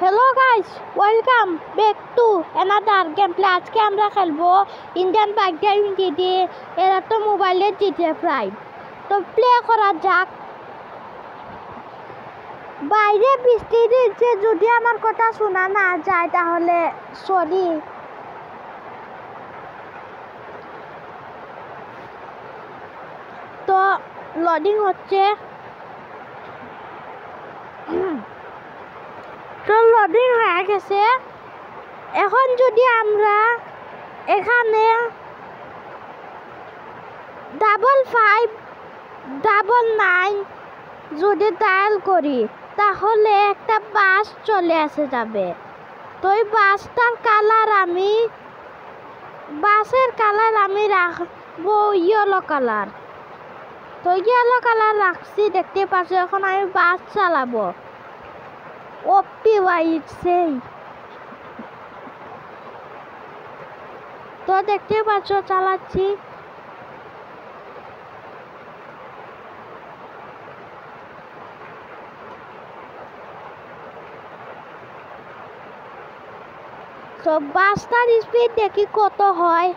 Hello guys, welcome back to another game play. আজকে আমরা খেলবো ইন্ডিয়ান বাইক ড্রাইভিং জিটি। এরা তো মোবাইলে জিটিএ প্রাইম। তো প্লে করা যাক। বাইরে বৃষ্টি দিচ্ছে, যদি আমার কথা শোনা না যায় তাহলে সরি। তো লোডিং হচ্ছে, তো লোডিং হয়ে গেছে। এখন যদি আমরা এখানে 5599 যদি ডায়াল করি তাহলে একটা বাস চলে আসে যাবে। তো এই বাসের কালার আমি রাখবো ইয়েলো কালার। তো ইয়েলো কালার রাখছি, দেখতে পাচ্ছ। এখন আমি বাস চালাবো। ওপি ওয়াইট সেই, তো দেখতে পাচ্ছ চালাচ্ছি। তো বাসটার স্পিড দেখি কত হয়।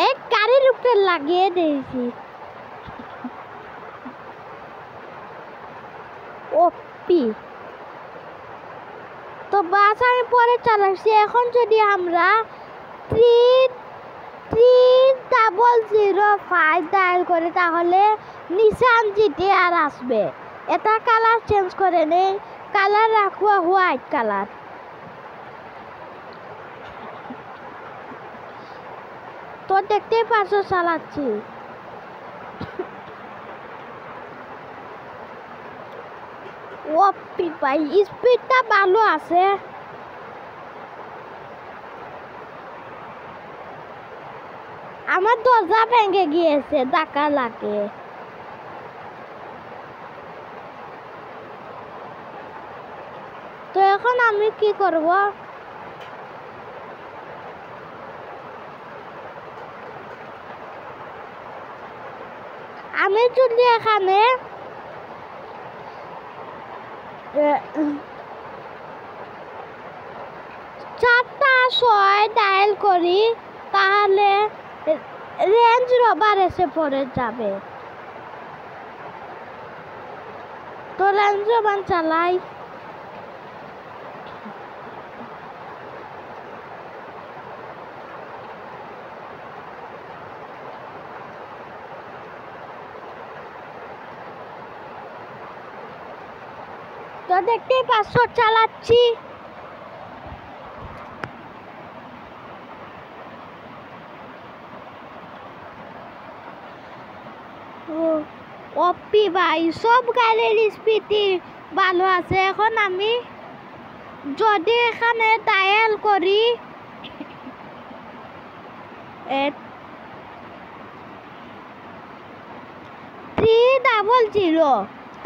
এক গাড়ির উপরে লাগিয়ে দিয়েছি। ওপি, তো বাস আমি পরে চালাচ্ছি। এখন যদি আমরা 3005 ডায়াল করি তাহলে নিসান জিটিআর আসবে। এটা কালার চেঞ্জ করে নেই, কালার রাখবো হোয়াইট কালার। তো দেখতেই পাচ্ছ চালাচ্ছি। ওপি ভাই, স্পিডটা ভালো আছে। আমার দরজা ভেঙে গিয়েছে ধাক্কা লাগে। তো এখন আমি কি করব? আমি যদি এখানে 4টা 6 ডায়াল করি তাহলে রেঞ্জ রোভার এসে পড়ে যাবে। তো রেঞ্জ রোভার চালাই। তো দেখতেই পাচ্ছ চালাচ্ছি। ওপি ভাই, সব গাড়ির স্পিডই ভালো আছে। এখন আমি যদি এখানে ডায়াল করি 300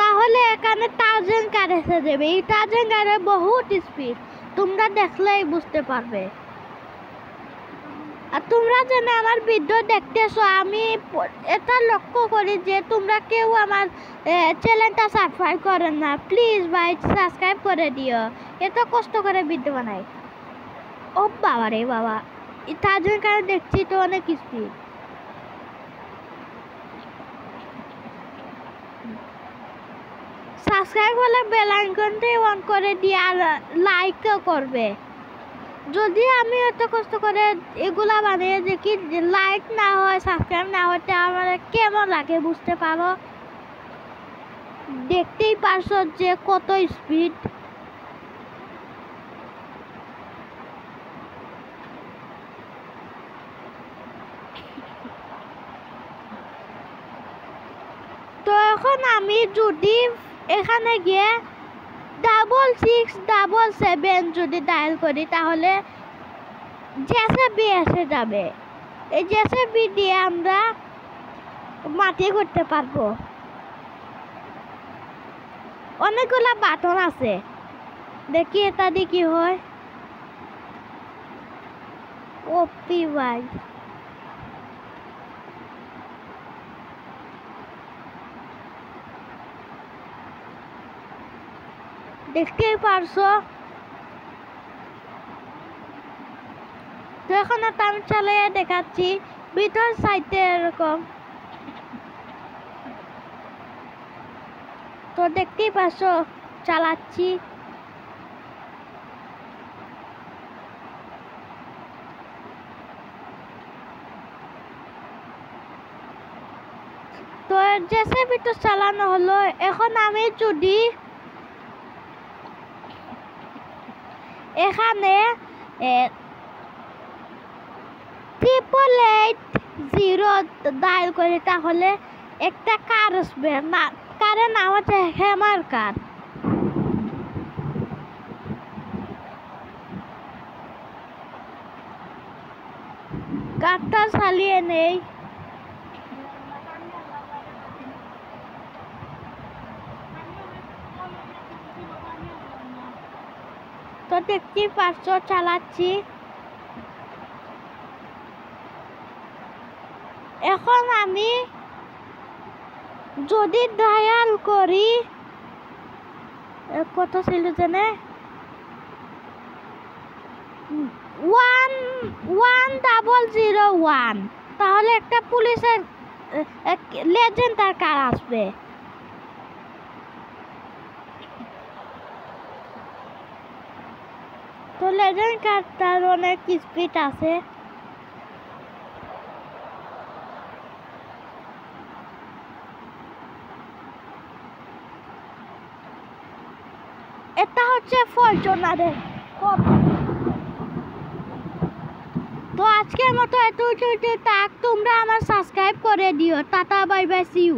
তাহলে এখানে 1000 কার এসে যাবে। এই 1000 কারে বহুত স্পিড, তোমরা দেখলেই বুঝতে পারবে। আর তোমরা যেন আমার ভিডিও দেখতেছো, আমি এটা লক্ষ্য করি যে তোমরা কেউ আমার চ্যানেলটা সাবস্ক্রাইব করেন না। প্লিজ ভাই সাবস্ক্রাইব করে দিও, এত কষ্ট করে ভিডিও বানাই। ও বাবা রে বাবা, তার জন্য কারণ দেখছি তো অনেক স্পিড। সাবস্ক্রাইব হলে বেল আইকনটি অন করে দিয়ে আর লাইকও করবে। যদি আমি এত কষ্ট করে এগুলা বানিয়ে দেখি লাইক না হয়, সাবস্ক্রাইব না হয়, আমার কেমন লাগে বুঝতে পারো। দেখতেই পারছো যে কত স্পিড। তো এখন আমি যদি এখানে গিয়ে 6677 যদি ডায়াল করি তাহলে জেসিবি এসে যাবে। এই জেসিবি দিয়ে আমরা মাটি করতে পারবো। অনেকগুলা বাটন আছে, দেখি এটা দিয়ে কি হয়। ওপি ভাই, দেখতেই পারছো। তো এখন একটা আমি চালিয়ে দেখাচ্ছি ভিতর সাইডে এরকম। তো দেখতেই পাচ্ছো চালাচ্ছি। তো জেসিবি তো চালানো হলো। এখন আমি যদি এখানে 888 ডায়াল করি তাহলে একটা কার আসবে, না কারের নাম হচ্ছে হ্যামার কার। কারটা চালিয়ে নেই। তো দেখতেই পারছো চালাচ্ছি। এখন আমি যদি ডায়াল করি কত ছিল জানে 1001 তাহলে একটা পুলিশের লেজেন্ডার কার আসবে। তো লেজেন্ড কারটার অনেক স্পিড আছে। এটা হচ্ছে ফরচুনারের। তো আজকের মতো এতটুকু থাক, তোমরা আমার সাবস্ক্রাইব করে দিও। Tata bye bye, see you.